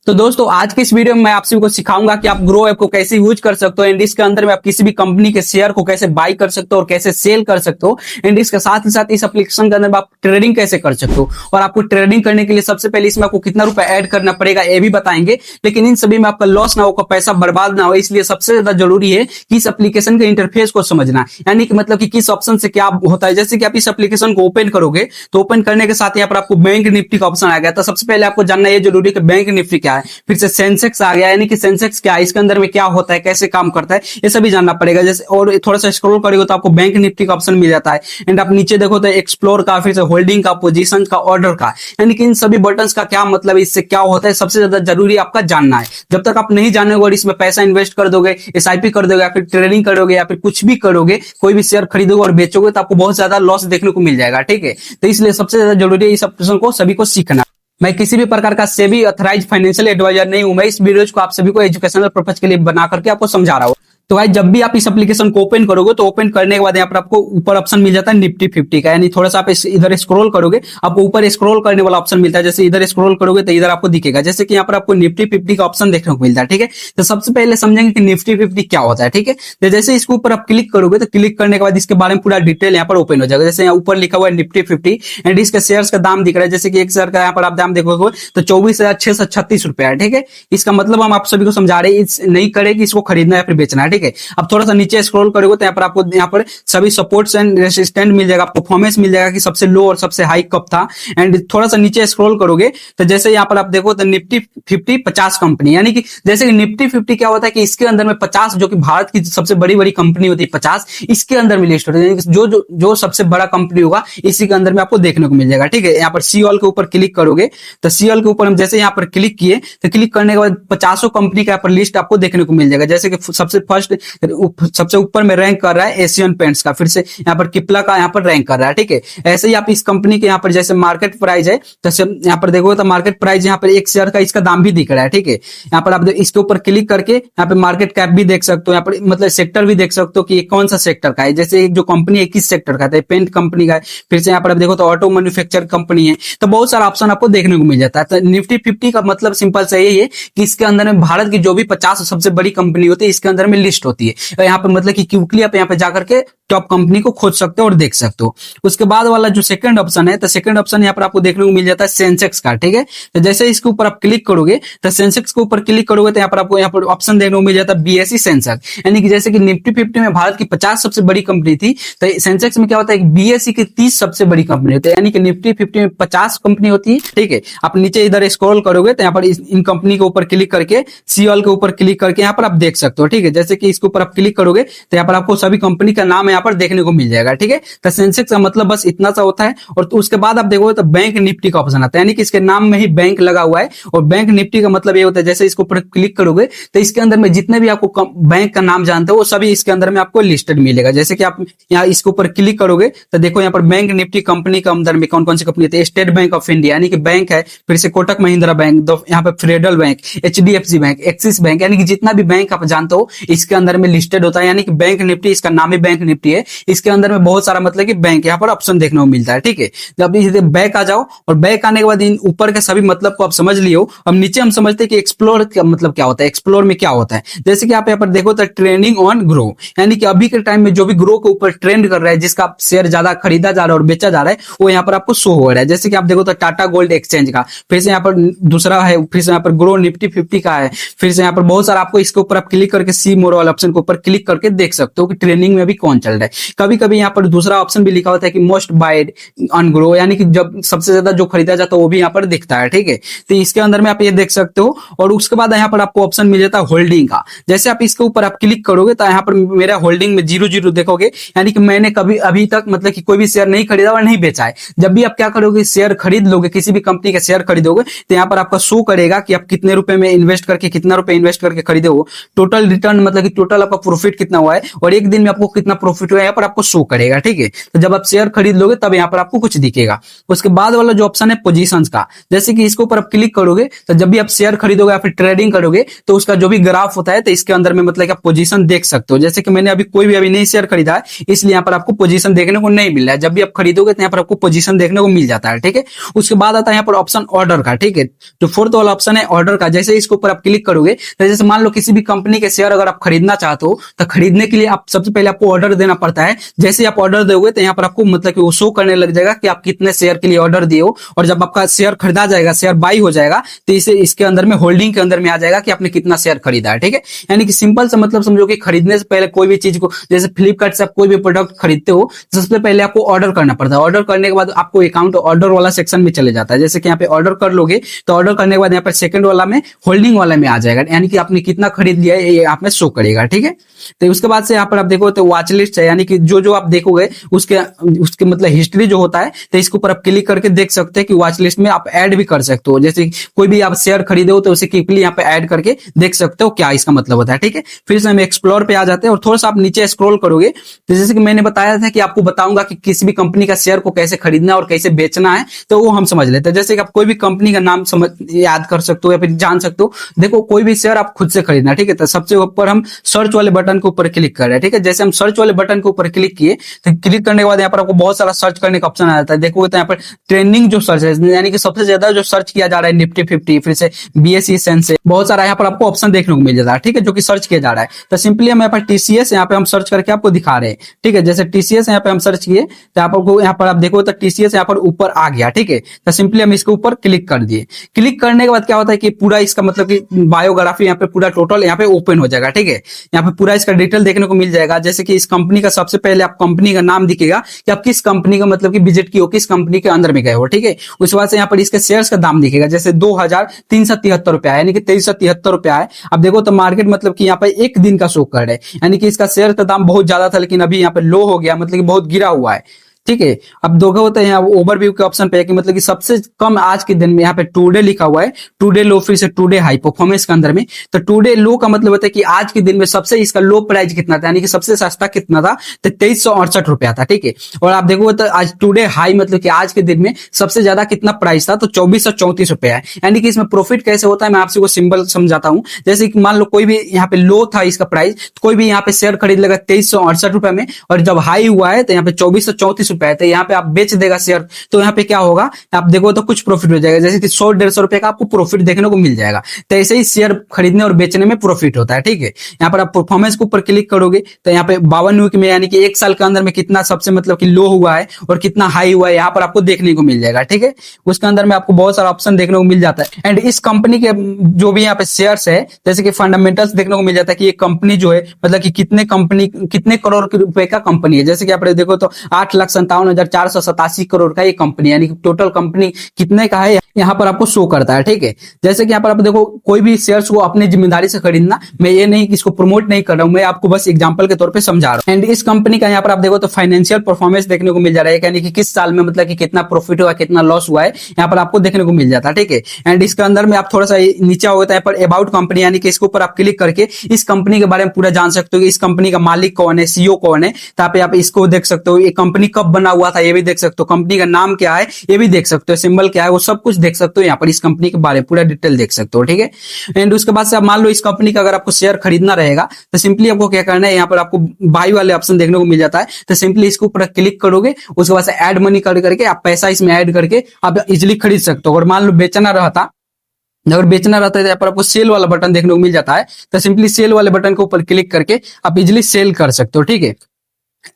तो दोस्तों आज के इस वीडियो में मैं आप सभी को सिखाऊंगा कि आप ग्रो ऐप को कैसे यूज कर सकते हो एंड इसके अंदर में आप किसी भी कंपनी के शेयर को कैसे बाई कर सकते हो और कैसे सेल कर सकते हो एंड इसके साथ ही साथ इस एप्लीकेशन के अंदर आप ट्रेडिंग कैसे कर सकते हो और आपको ट्रेडिंग करने के लिए सबसे पहले इसमें आपको कितना रुपया ऐड करना पड़ेगा ये भी बताएंगे। लेकिन इन सभी में आपका लॉस ना हो, आपका पैसा बर्बाद ना हो, इसलिए सबसे ज्यादा जरूरी है कि इस एप्लीकेशन के इंटरफेस को समझना, यानी कि मतलब कि किस ऑप्शन से क्या होता है। जैसे कि आप इस एप्लीकेशन को ओपन करोगे तो ओपन करने के साथ यहाँ पर आपको बैंक निफ्टी का ऑप्शन आ गया। तो सबसे पहले आपको जानना ये जरूरी है कि बैंक निफ्टी क्या है, फिर से सेंसेक्स आ गया, यानी कि सेंसेक्स क्या है, इसके अंदर में क्या होता है, कैसे काम करता है, ये सभी जानना पड़ेगा। जैसे और थोड़ा सा स्क्रॉल करेगा तो आपको बैंक निफ्टी का ऑप्शन मिल जाता है एंड आप नीचे देखो तो एक्सप्लोर का, फिर से होल्डिंग का, पोजीशन का, ऑर्डर का, यानी कि इन सभी बटन्स का क्या मतलब है, इससे क्या होता है, सबसे ज्यादा जरूरी आपका जानना है। जब तक आप नहीं जानोगे और इसमें पैसा इन्वेस्ट कर दोगे, एसआईपी कर दोगे या फिर ट्रेडिंग करोगे या फिर कुछ भी करोगे, कोई भी शेयर खरीदोगे और बेचोगे तो आपको बहुत ज्यादा लॉस देखने को मिल जाएगा। ठीक है, तो इसलिए सबसे ज्यादा जरूरी है इस ऑप्शन को सभी को सीखना। मैं किसी भी प्रकार का सेबी ऑथराइज्ड फाइनेंशियल एडवाइजर नहीं हूं। मैं इस वीडियोज को आप सभी को एजुकेशनल पर्पज के लिए बना करके आपको समझा रहा हूं। तो भाई जब भी आप इस एप्लीकेशन को ओपन करोगे तो ओपन करने के बाद यहाँ पर आपको ऊपर ऑप्शन मिल जाता है निफ्टी 50 का, यानी थोड़ा सा आप इधर स्क्रॉल करोगे आपको ऊपर स्क्रॉल करने वाला ऑप्शन मिलता है। जैसे इधर स्क्रॉल करोगे तो इधर आपको दिखेगा, जैसे कि यहाँ पर आपको निफ्टी 50 का ऑप्शन देखने को मिलता है। ठीक है, तो सबसे पहले समझेंगे कि निफ्टी 50 क्या होता है। ठीक है, तो जैसे इसके ऊपर आप क्लिक करोगे तो क्लिक करने के बाद इसके बारे में पूरा डिटेल यहाँ पर ओपन हो जाएगा। जैसे यहाँ ऊपर लिखा हुआ है निफ्टी 50 एंड इसके शेयर्स का दाम दिख रहा है, जैसे कि एक शेयर का यहाँ पर आप दाम देखोगे तो 24,636 रुपया है। ठीक है, इसका मतलब हम आप सभी को समझा रहे हैं नहीं करे कि इसको खरीदना या फिर बेचना है। ठीक है, अब थोड़ा सा नीचे स्क्रॉल करोगे तो यहाँ पर आपको यहाँ पर सभी सपोर्ट्स एंड रेसिस्टेंट मिल जाएगा, परफॉर्मेंस मिल जाएगा कि सबसे लो और सबसे हाई कब था। एंड थोड़ा सा नीचे स्क्रॉल करोगे तो जैसे यहाँ पर आप देखो तो निफ्टी 50 कंपनी, यानी कि जैसे कि निफ्टी 50 क्या होता है कि इसके अंदर में 50 जो कि भारत की सबसे बड़ी बड़ी कंपनी होती है 50 इसके अंदर में लिस्ट होती है, यानी कि जो सबसे बड़ा कंपनी होगा इसी के अंदर में आपको देखने को मिल जाएगा। ठीक है, यहाँ पर सी ऑल के ऊपर क्लिक करोगे तो सी ऑल के ऊपर हम जैसे यहाँ पर क्लिक किए तो क्लिक करने के बाद 50 कंपनी का यहाँ पर लिस्ट आपको देखने को मिल जाएगा। जैसे कि सबसे ऊपर में रैंक कर रहा है एशियन पेंट्स का, फिर से यहाँ पर किपला का यहाँ पर रैंक कर रहा है। ठीक है, ऐसे ही आप इस कंपनी के यहाँ पर जैसे मार्केट प्राइस है तो यहाँ पर देखोगे तो मार्केट प्राइस यहाँ पर एक शेयर का इसका दाम भी दिख रहा है। ठीक है, यहाँ पर आप इसके ऊपर क्लिक करके यहाँ पे मार्केट कैप भी देख सकते हो, यहाँ पर मतलब सेक्टर भी देख सकते हो कि ये कौन सा सेक्टर का है। जैसे जो कंपनी है किस सेक्टर का है, पेंट कंपनी का है, फिर से यहाँ पर आप देखो तो ऑटो मैन्युफैक्चर कंपनी है। तो बहुत सारा ऑप्शन आपको देखने को मिल जाता है। तो निफ्टी 50 का मतलब सिंपल से यही है कि इसके अंदर में भारत की जो भी 50 सबसे बड़ी कंपनी होती है इसके अंदर में लिस्ट होती है। यहाँ पर मतलब कि क्विकली आप यहाँ पे जाकर के टॉप कंपनी को खोज सकते हो और देख सकते हो। उसके बाद वाला जो सेकंड ऑप्शन है तो सेकंड ऑप्शन यहाँ पर आपको देखने को मिल जाता है सेंसेक्स का। ठीक है, तो जैसे इसके ऊपर आप क्लिक करोगे तो सेंसेक्स के ऊपर क्लिक करोगे तो यहाँ पर आपको यहाँ पर ऑप्शन देखने को मिल जाता है बीएसई सेंसेक्स, यानी कि जैसे कि निफ्टी 50 में भारत की 50 सबसे बड़ी कंपनी थी तो सेंसेक्स में क्या होता है बीएसई की 30 सबसे बड़ी कंपनी होती है, यानी कि निफ्टी 50 में 50 कंपनी होती है। ठीक है, आप नीचे इधर स्क्रॉल करोगे तो यहाँ पर इन कंपनी के ऊपर क्लिक करके सी ऑल के ऊपर क्लिक करके यहाँ पर आप देख सकते हो। ठीक है, जैसे कि इसके ऊपर आप क्लिक करोगे तो यहाँ पर आपको सभी कंपनी का नाम यहाँ पर देखने को मिल जाएगा। ठीक है, तो सेंसेक्स का मतलब बस इतना सा होता है। और तो उसके बाद आप देखोगे तो बैंक निफ्टी का ऑप्शन आता है, यानी कि इसके नाम में ही बैंक लगा हुआ है और बैंक निफ्टी का मतलब ये होता है जैसे इसके ऊपर क्लिक करोगे तो इसके अंदर में जितने भी आपको बैंक का नाम जानते हो वो सभी इसके अंदर में आपको लिस्टेड मिलेगा। जैसे कि आप यहाँ इसके ऊपर क्लिक करोगे तो देखो यहाँ पर बैंक निफ्टी कंपनी के अंदर में कौन कौन सी कंपनी होती है, स्टेट बैंक ऑफ इंडिया यानी कि बैंक है, फिर से कोटक महिंद्रा बैंक, यहाँ पे federal bank, HDFC bank, axis bank, यानी कि जितना भी बैंक आप जानते हो इसके अंदर में लिस्टेड होता है। यानी कि बैंक निफ्टी इसका नाम ही बैंक निफ्टी है, इसके अंदर में बहुत सारा मतलब कि बैंक यहाँ पर ऑप्शन देखने को मिलता है। ठीक है, जब बैक आ जाओ और बैक आने के बाद इन ऊपर के सभी मतलब को आप समझ लियो। अब नीचे हम समझते हैं कि एक्सप्लोर का मतलब क्या होता है, एक्सप्लोर में क्या होता है। जैसे कि आप यहाँ पर देखो तो ट्रेंडिंग ऑन ग्रो, यानी कि अभी के टाइम में जो भी ग्रो के ऊपर ट्रेंड कर रहा है, जिसका शेयर ज्यादा खरीदा जा रहा है और बेचा जा रहा है वो यहाँ पर आपको शो हो रहा है। जैसे कि आप देखो तो टाटा गोल्ड एक्सचेंज का, फिर से यहाँ पर दूसरा है, फिर से यहाँ पर ग्रो निफ्टी 50 का है, फिर से यहाँ पर बहुत सारा आपको इसके ऊपर आप क्लिक करके सी मोर वाले ऑप्शन के ऊपर क्लिक करके देख सकते हो कि ट्रेंडिंग में अभी कौन चल रहा है। कभी कभी यहाँ पर दूसरा ऑप्शन भी लिखा होता है कि मोस्ट बाइड ऑन ग्रो, यानी कि जब सबसे ज्यादा जो खरीदा जाता है वो भी यहाँ पर दिखता है। ठीक है, तो इसके अंदर में आप ये देख सकते हो। और उसके बाद यहाँ पर आपको ऑप्शन मिल जाता है होल्डिंग का। जैसे आप इसके ऊपर आप क्लिक करोगे तो यहाँ पर मेरा होल्डिंग में 0 देखोगे, यानी कि मैंने कभी अभी तक मतलब कि कोई भी शेयर नहीं खरीदा और नहीं बेचा है। जब भी आप क्या करोगे शेयर खरीद लोगे, किसी भी कंपनी का शेयर खरीदोगे तो यहाँ पर आपका शो करेगा कि आप कितने रुपए में इन्वेस्ट करके कितना रुपए इन्वेस्ट करके खरीदे हो। टोटल रिटर्न मतलब कि टोटल आपका प्रॉफिट कितना हुआ है और एक दिन में आपको कितना प्रॉफिट हुआ है यहाँ पर आपको शो करेगा। ठीक है, तो जब आप शेयर खरीद लोगे तब यहाँ पर आपको कुछ दिखेगा। उसके बाद वाला जो ऑप्शन है पोजीशंस का, जैसे कि इसके ऊपर आप क्लिक करोगे तो जब भी आप शेयर खरीदोगे या फिर ट्रेडिंग करोगे तो उसका जो भी ग्राफ होता है तो इसके अंदर में मतलब कि आप पोजीशन देख सकते हो। जैसे कि मैंने अभी कोई भी अभी नहीं शेयर खरीदा है, इसलिए यहाँ पर आपको पोजीशन देखने को नहीं मिल रहा है। जब भी आप खरीदोगे तो यहाँ पर आपको पोजीशन देखने को मिल जाता है। ठीक है, उसके बाद आता है यहाँ पर ऑप्शन ऑर्डर का। ठीक है, जो फोर्थ वाला ऑप्शन है ऑर्डर का, जैसे इसके ऊपर आप क्लिक करोगे तो जैसे मान लो किसी भी कंपनी के शेयर अगर आप खरीदना चाहते हो तो खरीदने के लिए आप सबसे पहले आपको ऑर्डर देना पड़ता है। जैसे आप ऑर्डर दोगे तो यहाँ पर आपको मतलब कि वो शो करने लग जाएगा कि आप कितने शेयर के लिए ऑर्डर दिए हो, और जब आपका शेयर खरीदा जाएगा, शेयर बाई हो जाएगा, तो इसे इसके अंदर में होल्डिंग के अंदर में आ जाएगा कि आपने कितना शेयर खरीदा है। ठीक है, यानी कि सिंपल सा मतलब समझो कि खरीदने से पहले कोई भी चीज को, जैसे फ्लिपकार्ट से आप कोई भी प्रोडक्ट खरीदते हो तो सबसे पहले आपको ऑर्डर करना पड़ता है। ऑर्डर करने के बाद आपको अकाउंट ऑर्डर वाला सेक्शन में चले जाता है। जैसे कि यहाँ पे ऑर्डर कर लोगे तो ऑर्डर करने के बाद यहाँ पर सेकंड वाला में होल्डिंग वाला में आ जाएगा, यानी कि आपने कितना खरीद लिया है ये आप में शो करेगा। ठीक है, तो उसके बाद से यहाँ पर आप देखो तो वॉच लिस्ट है, यानी कि जो जो आप देखोगे उसके मतलब हिस्ट्री जो होता है तो इसके ऊपर आप क्लिक करके देख सकते हैं कि वॉच लिस्ट में आप ऐड भी कर सकते हो। जैसे कोई भी आप शेयर खरीदे हो तो उसे क्विकली यहाँ पे ऐड करके देख सकते हो क्या इसका मतलब होता है। ठीक है, फिर से हम एक्सप्लोर पे आ जाते हैं और थोड़ा सा आप नीचे स्क्रॉल करोगे तो जैसे कि मैंने बताया था कि आपको बताऊंगा कि किसी भी कंपनी का शेयर को कैसे खरीदना और कैसे बेचना है, तो वो हम समझ लेते हैं। जैसे कि आप कोई भी कंपनी का नाम समझ याद कर सकते हो या फिर जान सकते हो। देखो कोई भी शेयर आप खुद से खरीदना। ठीक है, तो सबसे ऊपर हम सर्च वाले बटन के ऊपर क्लिक कर रहे हैं। ठीक है, जैसे हम सर्च वाले बटन के ऊपर क्लिक किए तो क्लिक करने के बाद यहाँ पर आपको बहुत सारा सर्च करने का ऑप्शन आ जाता है। देखोगे तो यहाँ पर ट्रेंडिंग जो सर्च है, यानी कि सबसे ज्यादा जो सर्च किया जा रहा है निफ्टी 50, फिर से BSE सेंसेक्स, बहुत सारा यहाँ पर आपको ऑप्शन देखने को मिल जाता है। ठीक है, जो कि सर्च किया जा रहा है। तो सिंपली हम यहाँ पर TCS यहाँ पे हम सर्च करके आपको दिखा रहे हैं। ठीक है, जैसे TCS यहाँ पे हम सर्च किए तो आपको यहाँ पर आप देखो तो TCS यहाँ पर ऊपर आ गया। ठीक है, तो सिंपली हम इसके ऊपर क्लिक कर दिए। क्लिक करने के बाद क्या होता है कि पूरा इसका मतलब कि बायोग्राफी यहाँ पे पूरा टोटल यहाँ पे ओपन हो जाएगा। ठीक है, यहाँ पे पूरा इसका डिटेल देखने को मिल जाएगा। जैसे कि इस कंपनी का सबसे पहले आप कंपनी का नाम दिखेगा कि आप किस कंपनी का मतलब कि विजिट की हो, किस कंपनी के अंदर में गए हो। ठीक है, उसके बाद से यहाँ पर इसके शेयर्स का दाम दिखेगा, जैसे 2373 रुपया, यानी कि 2373 रुपया है। अब देखो तो मार्केट मतलब कि यहाँ पे एक दिन का शो कर रहा है, यानी कि इसका शेयर का दाम बहुत ज्यादा था लेकिन अभी यहाँ पे लो हो गया, मतलब कि बहुत गिरा हुआ है। ठीक है, अब देखो होता है यहाँ ओवरव्यू के ऑप्शन पे है कि मतलब कि सबसे कम आज के दिन में यहाँ पे टुडे लिखा हुआ है, टुडे लो, फिर से टुडे हाई परफॉर्मेंस के अंदर में। तो टुडे लो का मतलब होता है कि आज के दिन में सबसे इसका लो प्राइस कितना था, यानी कि सबसे सस्ता कितना था, तो 2368 रुपया था। ठीक है, और आप देखो तो आज टुडे हाई मतलब कि आज के दिन में सबसे ज्यादा कितना प्राइस था, तो 2434 रुपया है। यानी कि इसमें प्रॉफिट कैसे होता है मैं आपसे वो सिंबल समझाता हूँ। जैसे कि मान लो कोई भी यहाँ पे लो था इसका प्राइस, तो कोई भी यहाँ पे शेयर खरीद लेगा 2368 रुपए में, और जब हाई हुआ है तो यहाँ पे 2434 रुपए है, तो यहाँ पे आप बेच देगा शेयर, तो यहाँ पे क्या होगा आप देखो तो कुछ प्रॉफिट हो जाएगा, जैसे कि 100-150 रुपए का आपको प्रॉफिट देखने को मिल जाएगा। तो ऐसे ही शेयर खरीदने और बेचने में प्रॉफिट होता है। ठीक है, यहाँ पर आप परफॉर्मेंस के ऊपर क्लिक करोगे तो यहाँ पे 52 वीक में, यानी कि एक साल के अंदर में कितना सबसे मतलब कि लो हुआ है और कितना हाई हुआ है, यहाँ पर आपको देखने को मिल जाएगा। ठीक है, उसके अंदर में आपको बहुत सारा ऑप्शन देखने को मिल जाता है। एंड इस कंपनी के जो भी यहाँ पे शेयर्स है, जैसे कि फंडामेंटल्स देखने को मिल जाता है कि ये कंपनी जो है मतलब कि कितने करोड़ रुपए का कंपनी है। जैसे कि आप देखो तो 8,57,487 करोड़ का ये कंपनी, यानी कि टोटल कंपनी कितने का है यहाँ पर आपको शो करता है। ठीक है, जैसे कि यहाँ पर आप देखो कोई भी शेयर्स को अपनी जिम्मेदारी से खरीदना, मैं ये नहीं कि इसको प्रमोट नहीं कर रहा हूं, मैं आपको बस एग्जांपल के तौर पे समझा रहा हूं। एंड इस कंपनी का यहाँ पर आप देखो तो फाइनेंशियल परफॉर्मेंस देखने को मिल जा रहा है, यानी कि किस साल में मतलब कि कितना प्रॉफिट हुआ, कितना लॉस हुआ है, यहाँ पर आपको देखने को मिल जाता है। ठीक है, एंड इसके अंदर में आप थोड़ा सा नीचे हो गया यहाँ पर अबाउट कंपनी, यानी कि इसके ऊपर आप क्लिक करके इस कंपनी के बारे में पूरा जान सकते हो कि इस कंपनी का मालिक कौन है, CEO कौन है। तो आप इसको देख सकते हो, ये कंपनी कब बना हुआ था ये भी देख सकते हो, कंपनी का नाम क्या है ये भी देख सकते हो, सिंबल क्या है वो सब कुछ देख सकते हो। यहाँ पर इस कंपनी के बारे में पूरा डिटेल देख सकते हो। ठीक है, एंड उसके बाद से आप मान लो इस कंपनी का अगर आपको शेयर खरीदना रहेगा तो सिंपली आपको क्या करना है, यहाँ पर आपको बाई वाले ऑप्शन देखने को मिल जाता है। तो सिंपली इसके ऊपर क्लिक करोगे, उसके बाद से ऐड मनी करके आप पैसा इसमें ऐड करके आप इजिली खरीद सकते हो। और मान लो बेचना रहता है तो यहाँ पर आपको सेल वाला बटन देखने को मिल जाता है। तो सिंपली सेल वाले बटन के ऊपर क्लिक करके आप इजिली सेल कर सकते हो। ठीक है,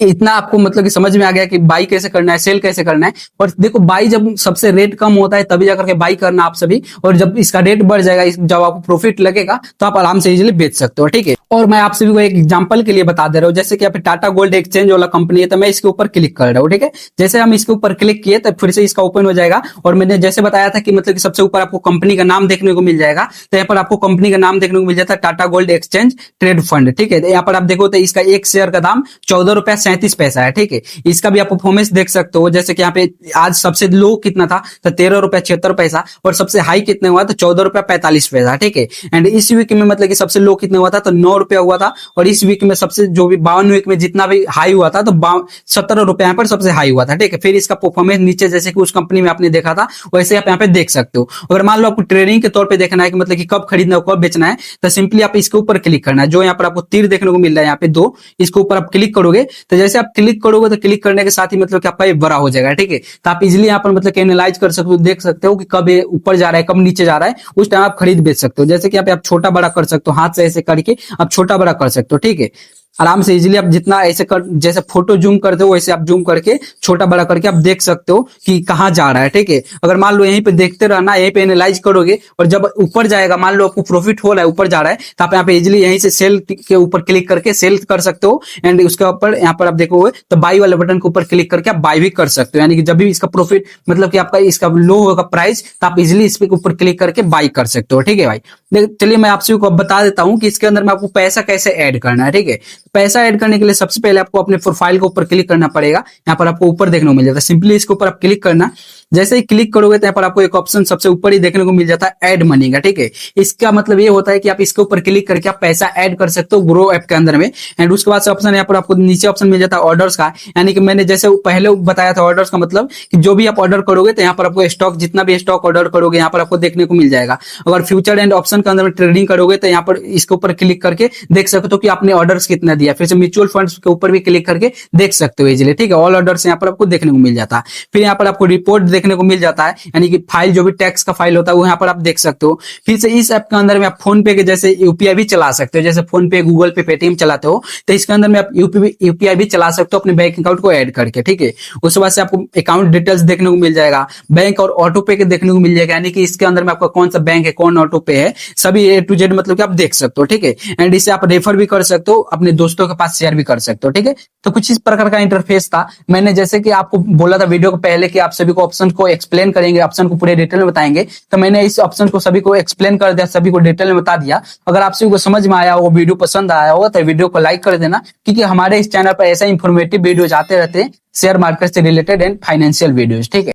इतना आपको मतलब कि समझ में आ गया कि बाई कैसे करना है, सेल कैसे करना है। और देखो बाई जब सबसे रेट कम होता है तभी जाकर के बाई करना आप सभी, और जब इसका रेट बढ़ जाएगा, जब आपको प्रॉफिट लगेगा तो आप आराम से इजीली बेच सकते हो। ठीक है, और मैं आप सभी को एक एग्जांपल के लिए बता दे रहा हूँ, जैसे कि यहाँ पे टाटा गोल्ड एक्सचेंज वाला कंपनी है, तो मैं इसके ऊपर क्लिक कर रहा हूँ। ठीक है, जैसे हम इसके ऊपर क्लिक किए तो फिर से इसका ओपन हो जाएगा, और मैंने जैसे बताया था कि मतलब कि सबसे ऊपर आपको कंपनी का नाम देखने को मिल जाएगा। तो यहाँ पर आपको कंपनी का नाम देखने को मिल जाता है Tata gold exchange trade fund. ठीक है, यहाँ पर आप देखो तो इसका एक शेयर का दाम 14 रुपया ₹2.37 है, ठीक है। इसका भी आप परफॉर्मेंस देख सकते हो, जैसे कि यहाँ पे आज सबसे लो कितना था तो ₹13.76 और सबसे हाई कितने हुआ तो ₹14.45, ठीक है। एंड इस वीक में मतलब कि सबसे लो कितने हुआ था तो ₹9 हुआ था, और इस वीक में सबसे जो भी 52 वीक में जितना भी हाई हुआ था तो ₹17 यहाँ पर सबसे हाई हुआ था, ठीक है। फिर इसका परफॉर्मेंस नीचे जैसे कि उस कंपनी में आपने देखा था वैसे आप यहाँ पे देख सकते हो। अगर मान लो आपको ट्रेडिंग के तौर पे देखना है कि मतलब कि कब खरीदना है कब बेचना है, तो सिंपली आप इसके ऊपर क्लिक करना है, जो यहाँ पर आपको तीर देखने को मिल रहा है यहाँ पे 2, इसके ऊपर आप क्लिक करोगे तो जैसे आप क्लिक करोगे तो क्लिक करने के साथ ही मतलब कि आपका ये बड़ा हो जाएगा, ठीक है। तो आप इजिली यहाँ पर मतलब कि एनालाइज कर सकते हो, देख सकते हो कि कब ये ऊपर जा रहा है कब नीचे जा रहा है, उस टाइम आप खरीद बेच सकते हो। जैसे कि आप छोटा बड़ा कर सकते हो, हाथ से ऐसे करके आप छोटा बड़ा कर सकते हो, ठीक है। आराम से इजीली आप जितना ऐसे कर, जैसे फोटो जूम करते हो वैसे आप जूम करके छोटा बड़ा करके आप देख सकते हो कि कहाँ जा रहा है, ठीक है। अगर मान लो यहीं पे देखते रहना, यहीं पे एनालाइज करोगे और जब ऊपर जाएगा, मान लो आपको प्रॉफिट हो रहा है ऊपर जा रहा है, तो आप यहाँ पे इजीली यहीं से सेल के ऊपर क्लिक करके सेल कर सकते हो। एंड उसके ऊपर यहाँ पर आप देखोगे तो बाई वाले बटन के ऊपर क्लिक करके आप बाई भी कर सकते हो, यानी कि जब भी इसका प्रॉफिट मतलब कि आपका इसका लो होगा प्राइस तो आप इजिली इस पे ऊपर क्लिक करके बाई कर सकते हो, ठीक है भाई। चलिए मैं आपसे बता देता हूँ कि इसके अंदर में आपको पैसा कैसे ऐड करना है, ठीक है। पैसा ऐड करने के लिए सबसे पहले आपको अपने प्रोफाइल के ऊपर क्लिक करना पड़ेगा। यहाँ पर आपको ऊपर देखने को मिल जाता है, सिंपली इसके ऊपर आप क्लिक करना। जैसे ही क्लिक करोगे तो यहाँ पर आपको एक ऑप्शन सबसे ऊपर ही देखने को मिल जाता है ऐड मनी का, ठीक है। इसका मतलब ये होता है कि आप इसके ऊपर क्लिक करके आप पैसा ऐड कर सकते हो ग्रो ऐप के अंदर में। एंड उसके बाद से ऑप्शन यहाँ पर आपको नीचे ऑप्शन मिल जाता है ऑर्डर्स का, यानी कि मैंने जैसे पहले बताया था ऑर्डर्स का मतलब कि जो भी आप ऑर्डर करोगे तो यहाँ पर आपको स्टॉक, जितना भी स्टॉक ऑर्डर करोगे यहाँ पर आपको देखने को मिल जाएगा। अगर फ्यूचर एंड ऑप्शन के अंदर में ट्रेडिंग करोगे तो यहाँ पर इसके ऊपर क्लिक करके देख सकते हो कि आपने ऑर्डर्स कितना दिया। फिर से म्यूचुअल फंड्स के ऊपर भी क्लिक करके देख सकते हो इजीली, ठीक है। ऑल ऑर्डर्स यहाँ पर आपको देखने को मिल जाता है। फिर यहाँ पर आपको रिपोर्ट देखने को मिल जाता है, यानी कि फाइल जो भी टैक्स का फाइल होता है वो यहाँ पर आप देख सकते हो। फिर से इस ऐप के अंदर में आप फोन पे के जैसे यूपीआई भी चला सकते हो, जैसे फोन पे, गूगल पे, पेटीएम चलाते हो तो इसके अंदर में आप यूपीआई भी चला सकते हो अपने बैंक अकाउंट को ऐड करके, ठीक है। उसके बाद से आपको अकाउंट डिटेल्स देखने को मिल जाएगा, बैंक और ऑटो पे के देखने को मिल जाएगा, यानी कि इसके अंदर में आपका कौन सा बैंक है, कौन ऑटो पे है, सभी A to Z मतलब कि आप देख सकते हो, ठीक है। एंड इसे आप रेफर भी कर सकते हो, अपने दोस्तों के पास शेयर भी कर सकते हो, ठीक है। तो कुछ इस प्रकार का इंटरफेस था। मैंने जैसे कि आपको बोला था वीडियो को पहले कि आप सभी को ऑप्शन को एक्सप्लेन करेंगे, ऑप्शन को पूरे डिटेल में बताएंगे, तो मैंने इस ऑप्शन को सभी को एक्सप्लेन कर दिया, सभी को डिटेल में बता दिया। अगर आप सभी को समझ में आया हो, वीडियो पसंद आया हो तो वीडियो को लाइक कर देना, क्योंकि हमारे इस चैनल पर ऐसा इंफॉर्मेटिव वीडियो आते रहते हैं शेयर मार्केट से रिलेटेड एंड फाइनेंशियल वीडियोज, ठीक है।